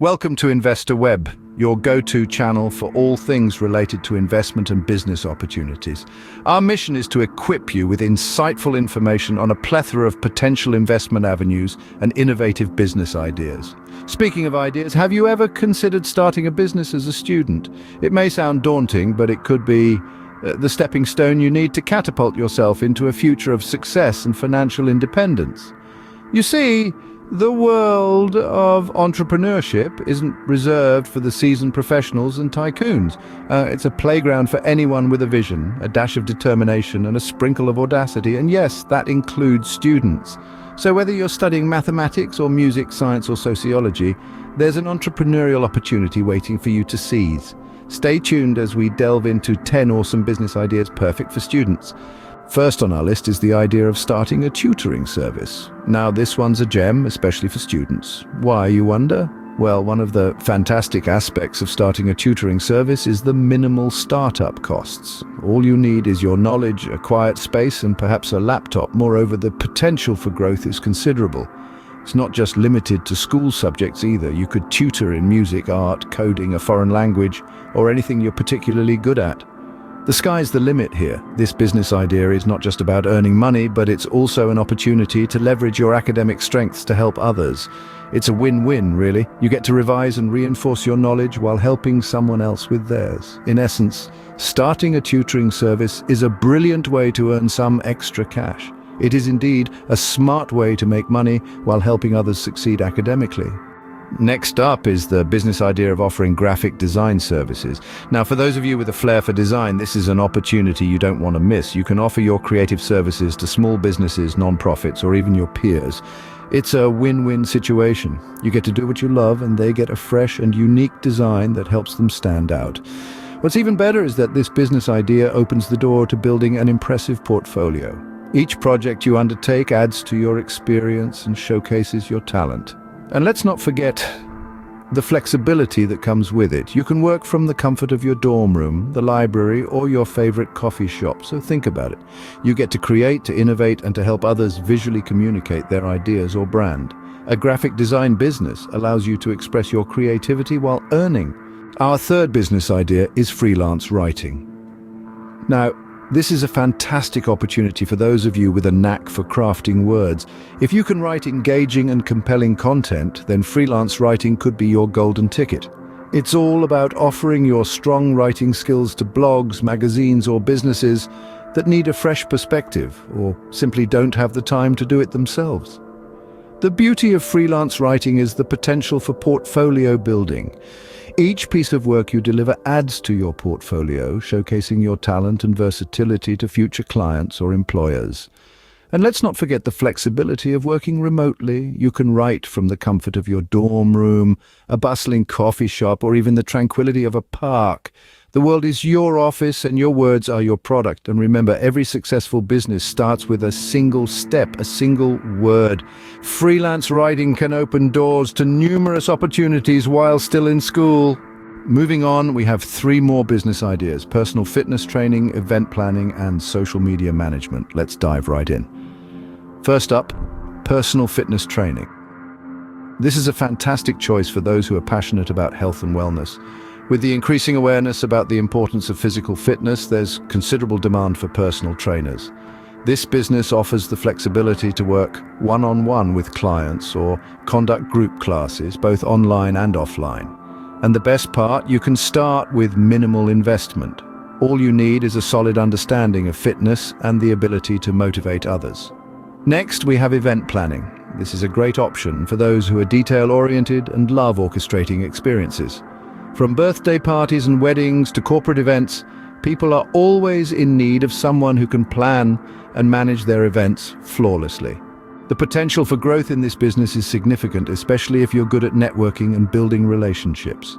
Welcome to Investor Web, your go-to channel for all things related to investment and business opportunities. Our mission is to equip you with insightful information on a plethora of potential investment avenues and innovative business ideas. Speaking of ideas, have you ever considered starting a business as a student? It may sound daunting, but it could be the stepping stone you need to catapult yourself into a future of success and financial independence. You see, the world of entrepreneurship isn't reserved for the seasoned professionals and tycoons. It's a playground for anyone with a vision, a dash of determination, and a sprinkle of audacity. And yes, that includes students. So whether you're studying mathematics or music, science or sociology, there's an entrepreneurial opportunity waiting for you to seize. Stay tuned as we delve into 10 awesome business ideas perfect for students. First on our list is the idea of starting a tutoring service. Now, this one's a gem, especially for students. Why, you wonder? Well, one of the fantastic aspects of starting a tutoring service is the minimal startup costs. All you need is your knowledge, a quiet space, and perhaps a laptop. Moreover, the potential for growth is considerable. It's not just limited to school subjects either. You could tutor in music, art, coding, a foreign language, or anything you're particularly good at. The sky's the limit here. This business idea is not just about earning money, but it's also an opportunity to leverage your academic strengths to help others. It's a win-win, really. You get to revise and reinforce your knowledge while helping someone else with theirs. In essence, starting a tutoring service is a brilliant way to earn some extra cash. It is indeed a smart way to make money while helping others succeed academically. Next up is the business idea of offering graphic design services. Now, for those of you with a flair for design, this is an opportunity you don't want to miss. You can offer your creative services to small businesses, non-profits, or even your peers. It's a win-win situation. You get to do what you love, and they get a fresh and unique design that helps them stand out. What's even better is that this business idea opens the door to building an impressive portfolio. Each project you undertake adds to your experience and showcases your talent. And let's not forget the flexibility that comes with it. You can work from the comfort of your dorm room, the library, or your favorite coffee shop. So think about it. You get to create, to innovate, and to help others visually communicate their ideas or brand. A graphic design business allows you to express your creativity while earning. Our third business idea is freelance writing. Now, this is a fantastic opportunity for those of you with a knack for crafting words. If you can write engaging and compelling content, then freelance writing could be your golden ticket. It's all about offering your strong writing skills to blogs, magazines, or businesses that need a fresh perspective or simply don't have the time to do it themselves. The beauty of freelance writing is the potential for portfolio building. Each piece of work you deliver adds to your portfolio, showcasing your talent and versatility to future clients or employers. And let's not forget the flexibility of working remotely. You can write from the comfort of your dorm room, a bustling coffee shop, or even the tranquility of a park. The world is your office and your words are your product. And remember, every successful business starts with a single step, a single word. Freelance writing can open doors to numerous opportunities while still in school. Moving on, we have 3 more business ideas: personal fitness training, event planning, and social media management. Let's dive right in. First up, personal fitness training. This is a fantastic choice for those who are passionate about health and wellness. With the increasing awareness about the importance of physical fitness, there's considerable demand for personal trainers. This business offers the flexibility to work one-on-one with clients or conduct group classes, both online and offline. And the best part, you can start with minimal investment. All you need is a solid understanding of fitness and the ability to motivate others. Next, we have event planning. This is a great option for those who are detail-oriented and love orchestrating experiences. From birthday parties and weddings to corporate events, people are always in need of someone who can plan and manage their events flawlessly. The potential for growth in this business is significant, especially if you're good at networking and building relationships.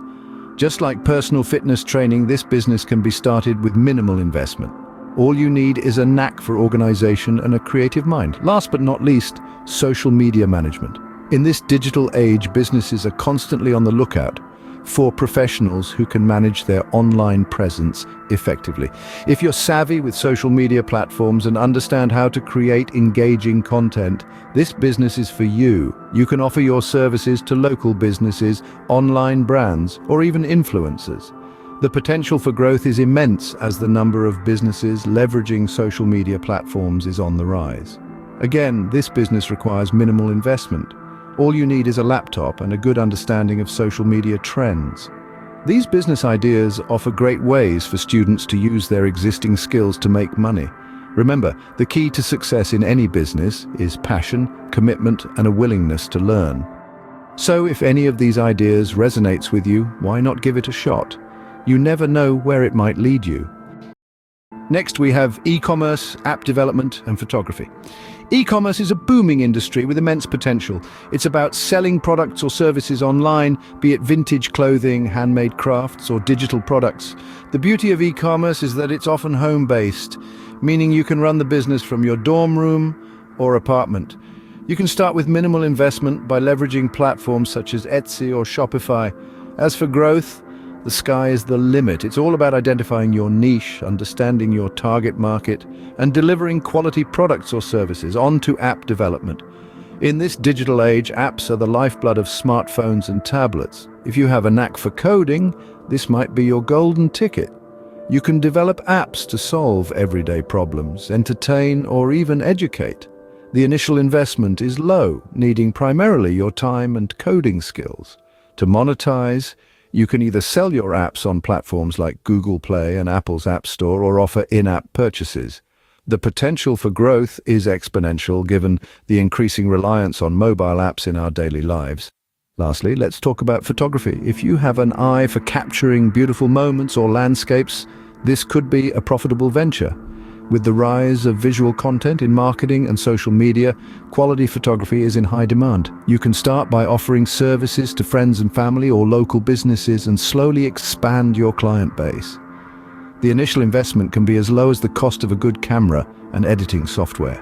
Just like personal fitness training, this business can be started with minimal investment. All you need is a knack for organization and a creative mind. Last but not least, social media management. In this digital age, businesses are constantly on the lookout for professionals who can manage their online presence effectively. If you're savvy with social media platforms and understand how to create engaging content, this business is for you. You can offer your services to local businesses, online brands, or even influencers. The potential for growth is immense as the number of businesses leveraging social media platforms is on the rise. Again, this business requires minimal investment. All you need is a laptop and a good understanding of social media trends. These business ideas offer great ways for students to use their existing skills to make money. Remember, the key to success in any business is passion, commitment, and a willingness to learn. So if any of these ideas resonates with you, why not give it a shot? You never know where it might lead you. Next, we have e-commerce, app development, and photography. E-commerce is a booming industry with immense potential. It's about selling products or services online, be it vintage clothing, handmade crafts, or digital products. The beauty of e-commerce is that it's often home-based, meaning you can run the business from your dorm room or apartment. You can start with minimal investment by leveraging platforms such as Etsy or Shopify. As for growth, the sky is the limit. It's all about identifying your niche, understanding your target market, and delivering quality products or services onto app development. In this digital age, apps are the lifeblood of smartphones and tablets. If you have a knack for coding, this might be your golden ticket. You can develop apps to solve everyday problems, entertain, or even educate. The initial investment is low, needing primarily your time and coding skills. To monetize, you can either sell your apps on platforms like Google Play and Apple's App Store or offer in-app purchases. The potential for growth is exponential given the increasing reliance on mobile apps in our daily lives. Lastly, let's talk about photography. If you have an eye for capturing beautiful moments or landscapes, this could be a profitable venture. With the rise of visual content in marketing and social media, quality photography is in high demand. You can start by offering services to friends and family or local businesses and slowly expand your client base. The initial investment can be as low as the cost of a good camera and editing software.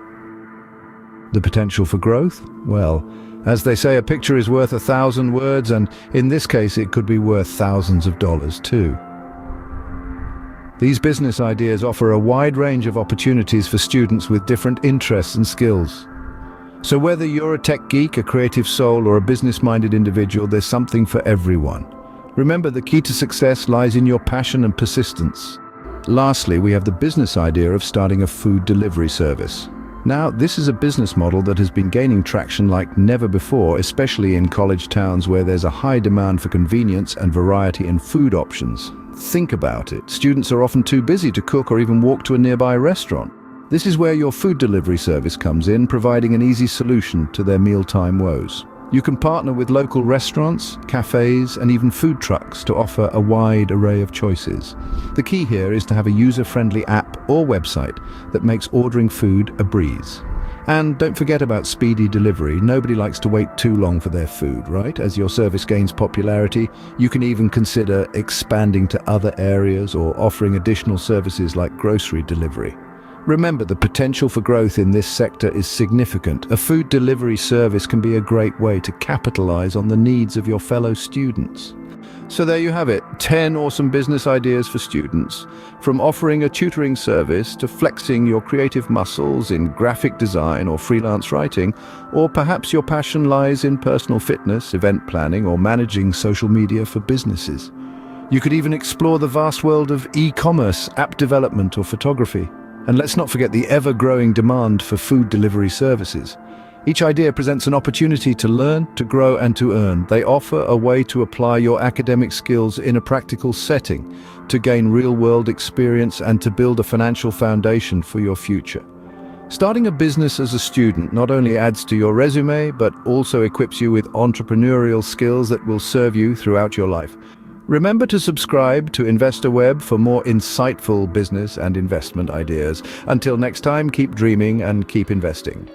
The potential for growth? Well, as they say, a picture is worth 1,000 words, and in this case, it could be worth thousands of dollars too. These business ideas offer a wide range of opportunities for students with different interests and skills. So whether you're a tech geek, a creative soul, or a business-minded individual, there's something for everyone. Remember, the key to success lies in your passion and persistence. Lastly, we have the business idea of starting a food delivery service. Now, this is a business model that has been gaining traction like never before, especially in college towns where there's a high demand for convenience and variety in food options. Think about it. Students are often too busy to cook or even walk to a nearby restaurant. This is where your food delivery service comes in, providing an easy solution to their mealtime woes. You can partner with local restaurants, cafes, and even food trucks to offer a wide array of choices. The key here is to have a user-friendly app or website that makes ordering food a breeze. And don't forget about speedy delivery. Nobody likes to wait too long for their food, right? As your service gains popularity, you can even consider expanding to other areas or offering additional services like grocery delivery. Remember, the potential for growth in this sector is significant. A food delivery service can be a great way to capitalize on the needs of your fellow students. So there you have it, 10 awesome business ideas for students. From offering a tutoring service to flexing your creative muscles in graphic design or freelance writing, or perhaps your passion lies in personal fitness, event planning, or managing social media for businesses. You could even explore the vast world of e-commerce, app development, or photography. And let's not forget the ever-growing demand for food delivery services. Each idea presents an opportunity to learn, to grow, and to earn. They offer a way to apply your academic skills in a practical setting, to gain real-world experience, and to build a financial foundation for your future. Starting a business as a student not only adds to your resume, but also equips you with entrepreneurial skills that will serve you throughout your life. Remember to subscribe to Investor Web for more insightful business and investment ideas. Until next time, keep dreaming and keep investing.